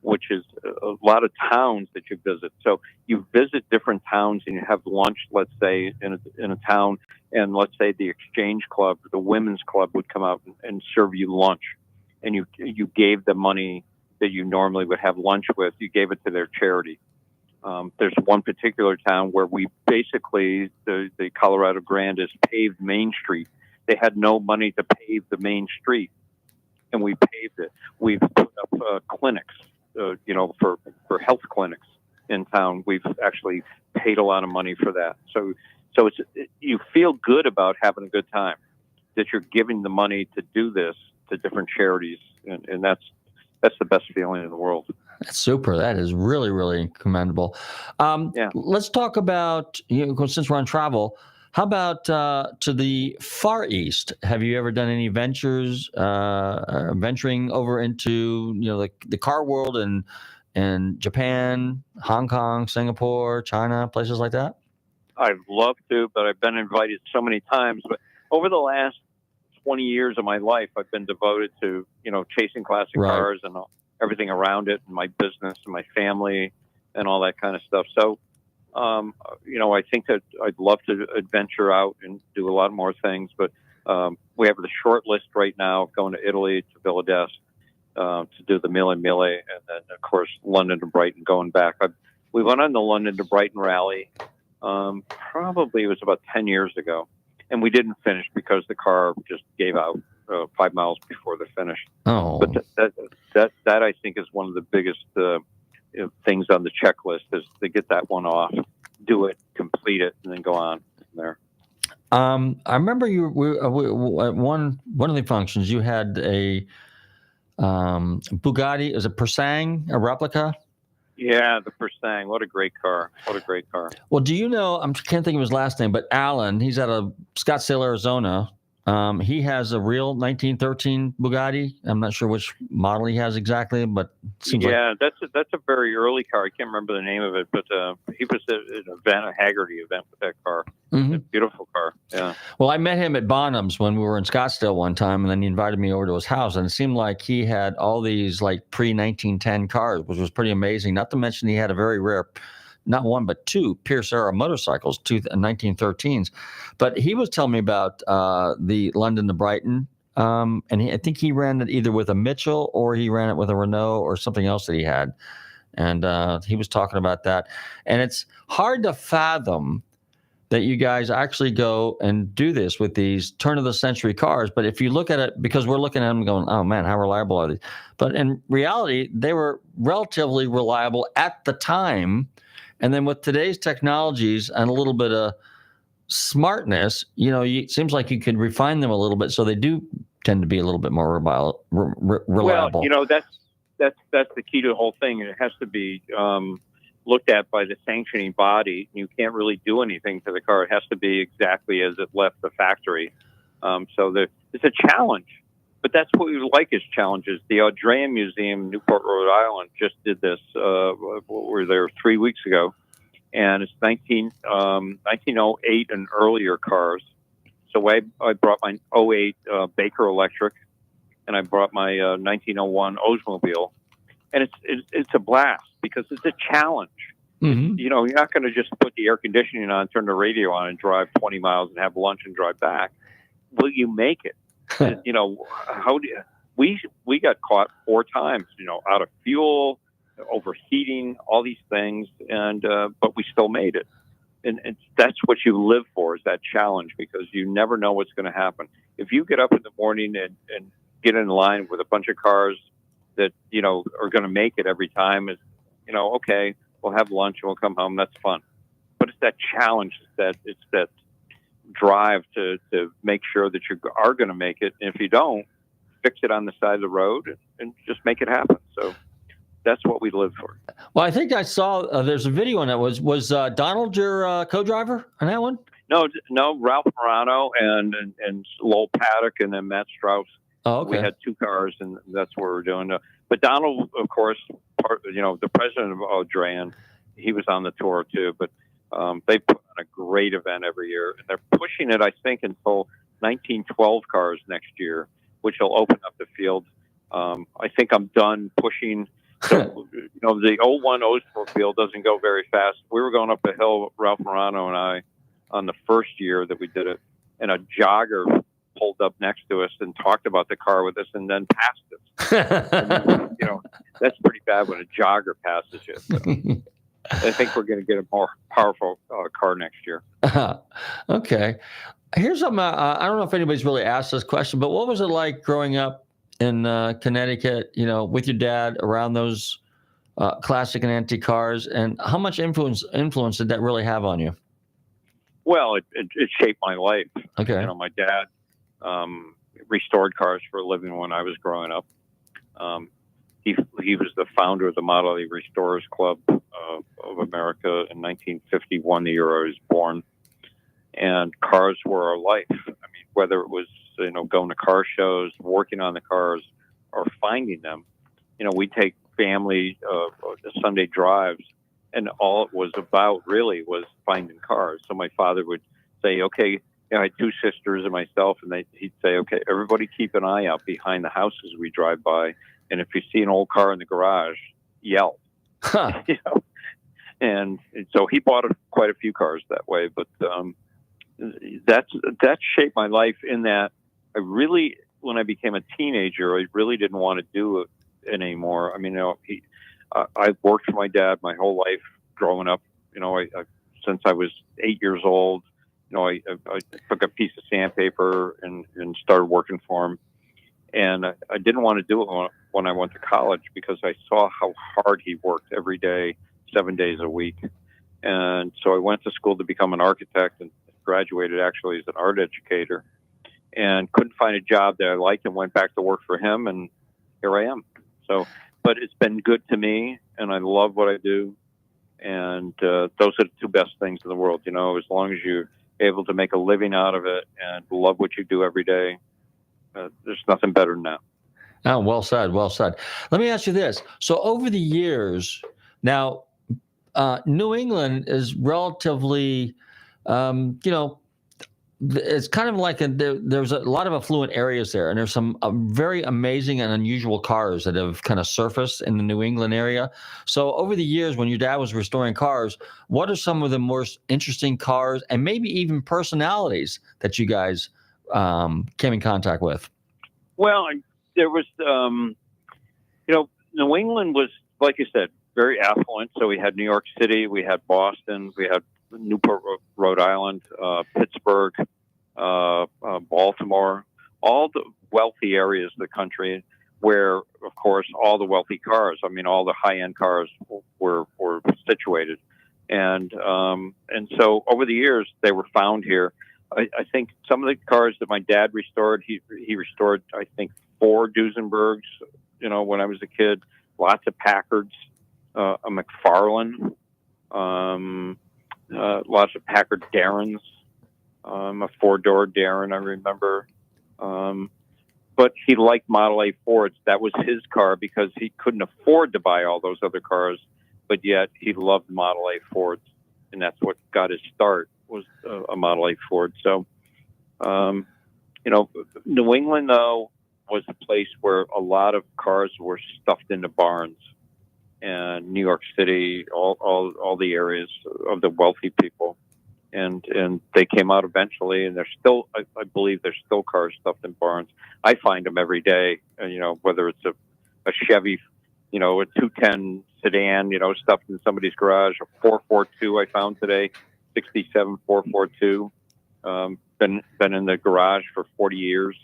Speaker 15: which is a lot of towns that you visit. So you visit different towns and you have lunch, let's say, in a town, and let's say the Exchange Club, the Women's Club would come out and serve you lunch. And you gave the money that you normally would have lunch with, you gave it to their charity. There's one particular town where we basically, the Colorado Grand is paved Main Street. They had no money to pave the main street, and we paved it. We've put up clinics, for health clinics in town. We've actually paid a lot of money for that. So you feel good about having a good time, that you're giving the money to do this to different charities, and that's the best feeling in the world.
Speaker 1: That's super. That is really, really commendable. Let's talk about, since we're on travel, how about to the Far East? Have you ever done any ventures, venturing over into, the car world and Japan, Hong Kong, Singapore, China, places like that?
Speaker 15: I'd love to, but I've been invited so many times. But over the last 20 years of my life, I've been devoted to, chasing classic cars and everything around it, and my business and my family and all that kind of stuff. So, I think that I'd love to adventure out and do a lot more things, but we have the short list right now of going to Italy, to Villa d'Este, to do the Mille Mille, and then, of course, London to Brighton going back. We went on the London to Brighton rally Probably it was about 10 years ago. And we didn't finish because the car just gave out 5 miles before the finish.
Speaker 1: Oh.
Speaker 15: But that I think is one of the biggest things on the checklist is to get that one off, do it, complete it, and then go on from there.
Speaker 1: I remember at one of the functions you had a Bugatti. Is it Persang, a replica?
Speaker 15: Yeah, the Persang. What a great car! What a great car!
Speaker 1: Well, do you know? I can't think of his last name, but Alan. He's out of Scottsdale, Arizona. He has a real 1913 Bugatti. I'm not sure which model he has exactly, but it seems
Speaker 15: that's a very early car. I can't remember the name of it, but he was at an event, a Haggerty event with that car.
Speaker 1: Mm-hmm.
Speaker 15: A beautiful car. Yeah.
Speaker 1: Well, I met him at Bonham's when we were in Scottsdale one time, and then he invited me over to his house, and it seemed like he had all these like pre-1910 cars, which was pretty amazing. Not to mention he had a very rare, not one but two Pierce era motorcycles, two 1913s. But he was telling me about the London to Brighton, and I think he ran it either with a Mitchell or he ran it with a Renault or something else that he had. And he was talking about that. And it's hard to fathom that you guys actually go and do this with these turn-of-the-century cars. But if you look at it, because we're looking at them going, oh, man, how reliable are these? But in reality, they were relatively reliable at the time. And then with today's technologies and a little bit of smartness, it seems like you could refine them a little bit so they do tend to be a little bit more reliable.
Speaker 15: Well, that's the key to the whole thing. It has to be looked at by the sanctioning body. You can't really do anything to the car. It has to be exactly as it left the factory. So it's a challenge. But that's what we like is challenges. The Audrey Museum, Newport, Rhode Island, just did this. We were there 3 weeks ago. And it's 1908 and earlier cars. So I brought my 08 Baker Electric, and I brought my 1901 Oldsmobile. And it's a blast because it's a challenge.
Speaker 1: Mm-hmm.
Speaker 15: You're not going to just put the air conditioning on, turn the radio on, and drive 20 miles and have lunch and drive back. Will you make it? How do we got caught 4 times, out of fuel, overheating, all these things, and but we still made it. And that's what you live for, is that challenge, because you never know what's going to happen. If you get up in the morning and get in line with a bunch of cars that are going to make it every time, is okay, we'll have lunch and we'll come home. That's fun. But it's that challenge, it's that drive to make sure that you are going to make it. And if you don't, fix it on the side of the road and just make it happen. So that's what we live for.
Speaker 1: Well, I think I saw there's a video on that. Was Donald your co-driver on that one?
Speaker 15: No, Ralph Morano and Lowell Paddock and then Matt Strauss.
Speaker 1: Oh, okay.
Speaker 15: We had 2 cars, and that's what we're doing. But Donald, of course, the president of Audrey, he was on the tour too. But they put on a great event every year, and they're pushing it, I think, until 1912 cars next year, which will open up the field. I think I'm done pushing. So, the 01 Oldsmobile doesn't go very fast. We were going up a hill, Ralph Morano and I, on the first year that we did it, and a jogger pulled up next to us and talked about the car with us and then passed us. And, that's pretty bad when a jogger passes you. So I think we're going to get a more powerful car next year.
Speaker 1: Okay. Here's something. I don't know if anybody's really asked this question, but what was it like growing up in Connecticut, with your dad around those classic and antique cars, and how much influence did that really have on you?
Speaker 15: Well, it shaped my life.
Speaker 1: Okay.
Speaker 15: My dad restored cars for a living when I was growing up. He was the founder of the Model A Restorers Club of America in 1951, the year I was born. And cars were our life. I mean, whether it was going to car shows, working on the cars, or finding them. We take family Sunday drives, and all it was about really was finding cars. So my father would say, okay, I had 2 sisters and myself, and he'd say, okay, everybody keep an eye out behind the houses we drive by, and if you see an old car in the garage, yell.
Speaker 1: Huh.
Speaker 15: And so he bought quite a few cars that way, but that shaped my life in that I really, when I became a teenager, I really didn't want to do it anymore. I mean, I worked for my dad my whole life growing up. I since I was 8 years old. You know, I took a piece of sandpaper and started working for him. And I didn't want to do it when I went to college because I saw how hard he worked every day, 7 days a week. And so I went to school to become an architect and graduated actually as an art educator, and couldn't find a job that I liked and went back to work for him. And here I am. So, but it's been good to me, and I love what I do. And those are the two best things in the world, you know, as long as you're able to make a living out of it and love what you do every day. There's nothing better than that.
Speaker 1: Oh, well said. Well said. Let me ask you this. So over the years, now, New England is relatively, it's kind of like there's a lot of affluent areas there, and there's some very amazing and unusual cars that have kind of surfaced in the New England area. So over the years, when your dad was restoring cars, what are some of the most interesting cars and maybe even personalities that you guys came in contact with?
Speaker 15: Well, there was, New England was, like you said, very affluent. So we had New York City, we had Boston, we had Newport, Rhode Island, Pittsburgh, Baltimore, all the wealthy areas of the country where, of course, all the wealthy cars, I mean, all the high-end cars were situated. And so over the years, they were found here. I think some of the cars that my dad restored, he restored, I think, 4 Duesenbergs, you know, when I was a kid, lots of Packards, a McFarlane, lots of Packard Darrens, a 4-door Darren, I remember. But he liked Model A Fords. That was his car because he couldn't afford to buy all those other cars, but yet he loved Model A Fords, and that's what got his start, was a Model A Ford. So, New England, though, was a place where a lot of cars were stuffed into barns. And New York City, all the areas of the wealthy people, and they came out eventually, and there's still, I believe, there's still cars stuffed in barns. I find them every day, whether it's a Chevy, a 210 sedan, stuffed in somebody's garage, a 442 I found today, 67 442, been in the garage for 40 years.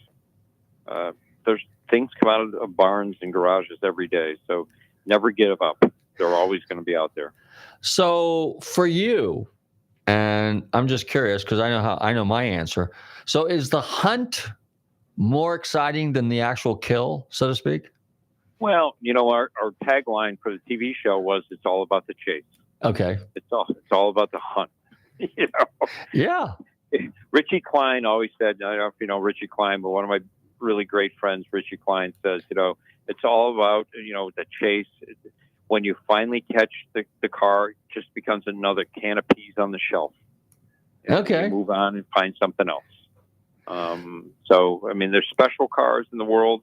Speaker 15: There's things come out of barns and garages every day, so never give up. They're always going to be out there.
Speaker 1: So for you, and I'm just curious because I know my answer. So is the hunt more exciting than the actual kill, so to speak?
Speaker 15: Well, our tagline for the TV show was "It's all about the chase."
Speaker 1: Okay.
Speaker 15: It's all about the hunt.
Speaker 1: Yeah.
Speaker 15: Richie Klein always said, I don't know if you know Richie Klein, but one of my really great friends, Richie Klein, says, it's all about, the chase. When you finally catch the car, it just becomes another can of peas on the shelf.
Speaker 1: Okay.
Speaker 15: You move on and find something else. So, I mean, there's special cars in the world,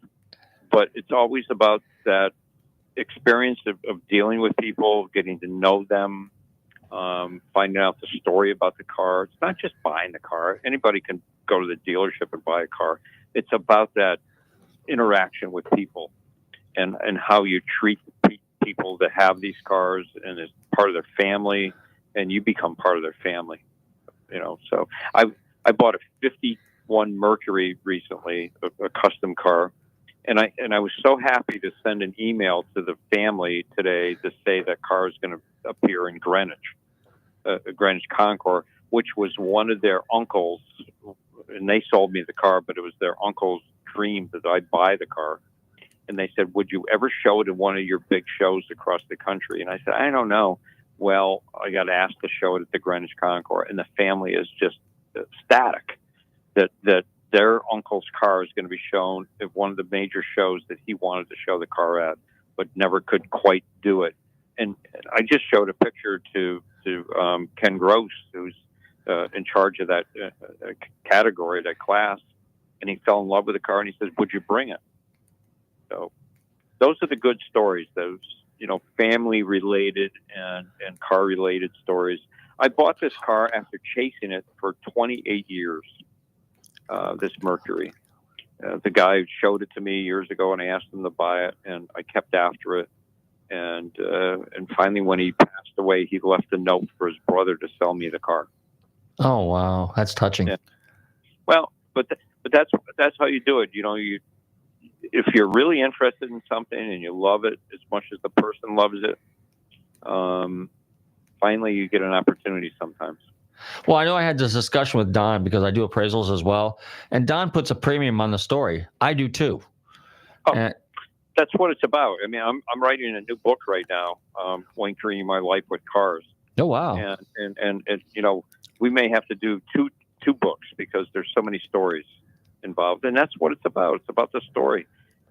Speaker 15: but it's always about that experience of dealing with people, getting to know them, finding out the story about the car. It's not just buying the car. Anybody can go to the dealership and buy a car. It's about that interaction with people and how you treat people that have these cars and as part of their family, and you become part of their family. So I bought a 51 Mercury recently, a custom car, and I was so happy to send an email to the family today to say that car is going to appear in Greenwich Concours, which was one of their uncles, and they sold me the car, but it was their uncle's dream that I buy the car. And they said, would you ever show it at one of your big shows across the country? And I said, I don't know. Well, I got asked to show it at the Greenwich Concours, and the family is just ecstatic that their uncle's car is going to be shown at one of the major shows that he wanted to show the car at, but never could quite do it. And I just showed a picture to Ken Gross, who's in charge of that category, that class, and he fell in love with the car, and he says, would you bring it? So those are the good stories, those, family related and car related stories. I bought this car after chasing it for 28 years, this Mercury. The guy showed it to me years ago, and I asked him to buy it, and I kept after it. And finally, when he passed away, he left a note for his brother to sell me the car.
Speaker 1: Oh, wow. That's touching.
Speaker 15: Yeah. Well, but that's how you do it. If you're really interested in something and you love it as much as the person loves it, finally you get an opportunity sometimes.
Speaker 1: Well, I know I had this discussion with Don because I do appraisals as well, and Don puts a premium on the story. I do too.
Speaker 15: That's what it's about. I mean, I'm writing a new book right now, Wayne Carini, My Life with Cars.
Speaker 1: Oh, wow.
Speaker 15: And we may have to do two books because there's so many stories involved, and that's what it's about. It's about the story.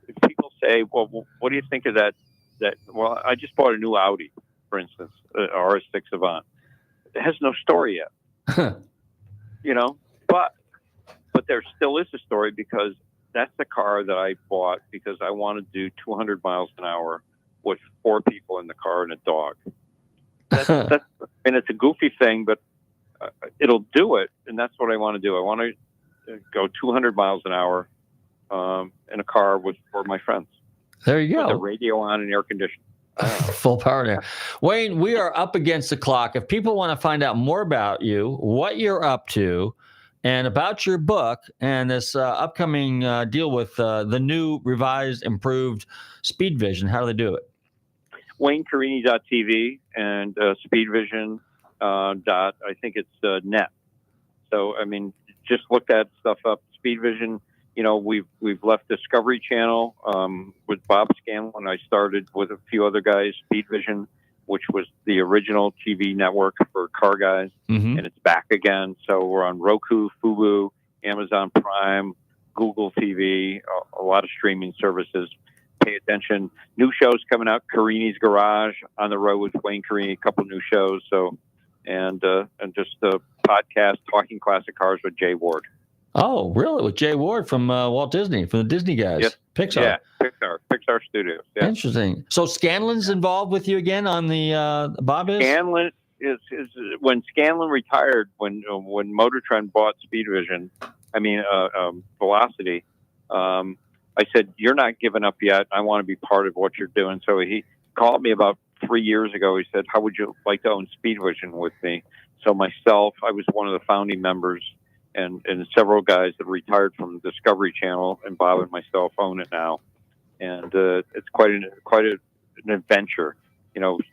Speaker 15: If people say, well, what do you think of that? Well, I just bought a new Audi, for instance, RS6 Avant. It has no story yet. But there still is a story because that's the car that I bought because I want to do 200 miles an hour with 4 people in the car and a dog. And it's a goofy thing, but it'll do it. And that's what I want to do. I want to go 200 miles an hour in a car with 4 of my friends.
Speaker 1: There you go.
Speaker 15: With the radio on and air conditioning.
Speaker 1: Full power there. Wayne, we are up against the clock. If people want to find out more about you, what you're up to, and about your book and this upcoming deal with the new, revised, improved Speed Vision, how do they do it?
Speaker 15: WayneCarini.tv and SpeedVision I think it's net. So, I mean, just look that stuff up. Speed Vision, we've left Discovery Channel with Bob Scanlon. I started with a few other guys, Speed Vision, which was the original TV network for car guys, and it's back again. So we're on Roku, Fubo, Amazon Prime, Google TV, a lot of streaming services. Pay attention. New shows coming out. Carini's Garage, On the Road with Wayne Carini, a couple new shows. So, and just a podcast, Talking Classic Cars with Jay Ward.
Speaker 1: Oh, really? With Jay Ward from Walt Disney, from the Disney guys.
Speaker 15: Yes.
Speaker 1: Pixar.
Speaker 15: Yeah, Pixar Studios. Yeah.
Speaker 1: Interesting. So Scanlon's involved with you again on the Bob is?
Speaker 15: Scanlon is when Scanlon retired, when Motor Trend bought Speed Vision, Velocity, I said, you're not giving up yet. I want to be part of what you're doing. So he called me about 3 years ago. He said, how would you like to own Speed Vision with me? So myself, I was one of the founding members, and several guys that retired from Discovery Channel, and Bob and myself own it now. And it's quite an adventure,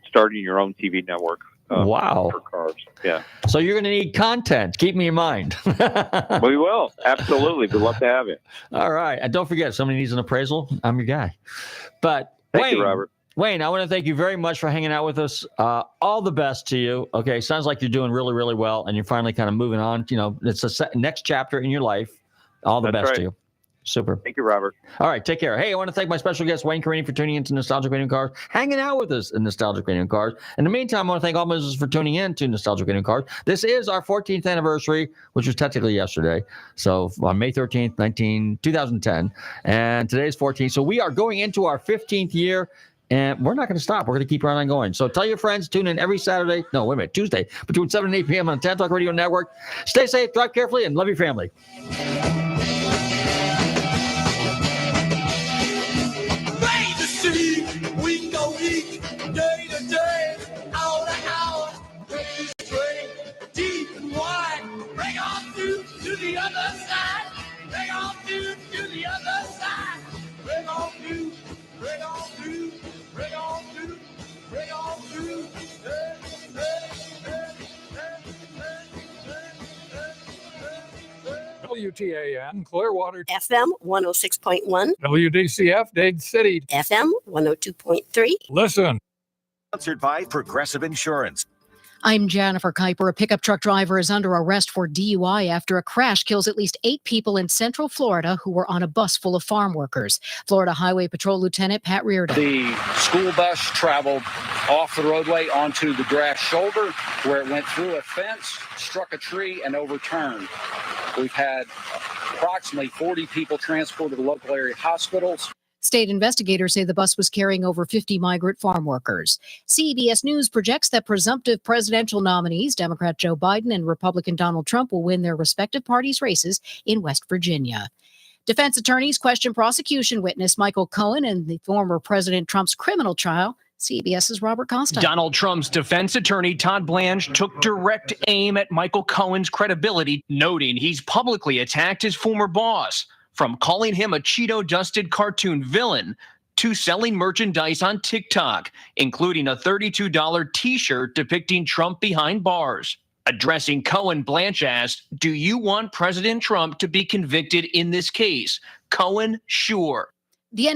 Speaker 15: starting your own TV network.
Speaker 1: Wow.
Speaker 15: For cars. Yeah.
Speaker 1: So you're going to need content. Keep me in mind.
Speaker 15: We will. Absolutely. We'd love to have it.
Speaker 1: All right. And don't forget, if somebody needs an appraisal, I'm your guy. But
Speaker 15: Thank you, Robert.
Speaker 1: Wayne, I want to thank you very much for hanging out with us. All the best to you. Okay. Sounds like you're doing really, really well, and you're finally kind of moving on. It's the next chapter in your life. All the best to you. Super.
Speaker 15: Thank you, Robert.
Speaker 1: All right, take care. Hey, I want to thank my special guest, Wayne Carini, for tuning in to Nostalgic Radio Cars, hanging out with us in Nostalgic Radio Cars. In the meantime, I want to thank all my listeners for tuning in to Nostalgic Radio Cars. This is our 14th anniversary, which was technically yesterday. So on May 13th, 2010. And today's 14th. So we are going into our 15th year. And we're not going to stop. We're going to keep right on going. So tell your friends, tune in every Tuesday, between 7 and 8 p.m. on the TAN Talk Radio Network. Stay safe, drive carefully, and love your family.
Speaker 8: We go week, day to day, hour to hour, straight, deep and wide. Bring on through to the other side. Bring on through to the other side. Bring on through, bring on through, bring on through, bring on through.
Speaker 16: WTAN, Clearwater.
Speaker 9: FM 106.1.
Speaker 16: WDCF, Dade City.
Speaker 9: FM 102.3.
Speaker 16: Listen.
Speaker 17: Sponsored by Progressive Insurance.
Speaker 18: I'm Jennifer Kuiper. A pickup truck driver is under arrest for DUI after a crash kills at least 8 people in Central Florida who were on a bus full of farm workers. Florida Highway Patrol Lieutenant Pat Reardon.
Speaker 19: The school bus traveled off the roadway onto the grass shoulder where it went through a fence, struck a tree, and overturned. We've had approximately 40 people transported to local area hospitals.
Speaker 18: State investigators say the bus was carrying over 50 migrant farm workers. CBS News projects that presumptive presidential nominees, Democrat Joe Biden and Republican Donald Trump, will win their respective parties' races in West Virginia. Defense attorneys question prosecution witness Michael Cohen in the former President Trump's criminal trial, CBS's Robert Costa.
Speaker 20: Donald Trump's defense attorney, Todd Blanche, took direct aim at Michael Cohen's credibility, noting he's publicly attacked his former boss, from calling him a Cheeto-dusted cartoon villain to selling merchandise on TikTok, including a $32 T-shirt depicting Trump behind bars. Addressing Cohen, Blanche asked, "Do you want President Trump to be convicted in this case?" Cohen, sure.
Speaker 18: The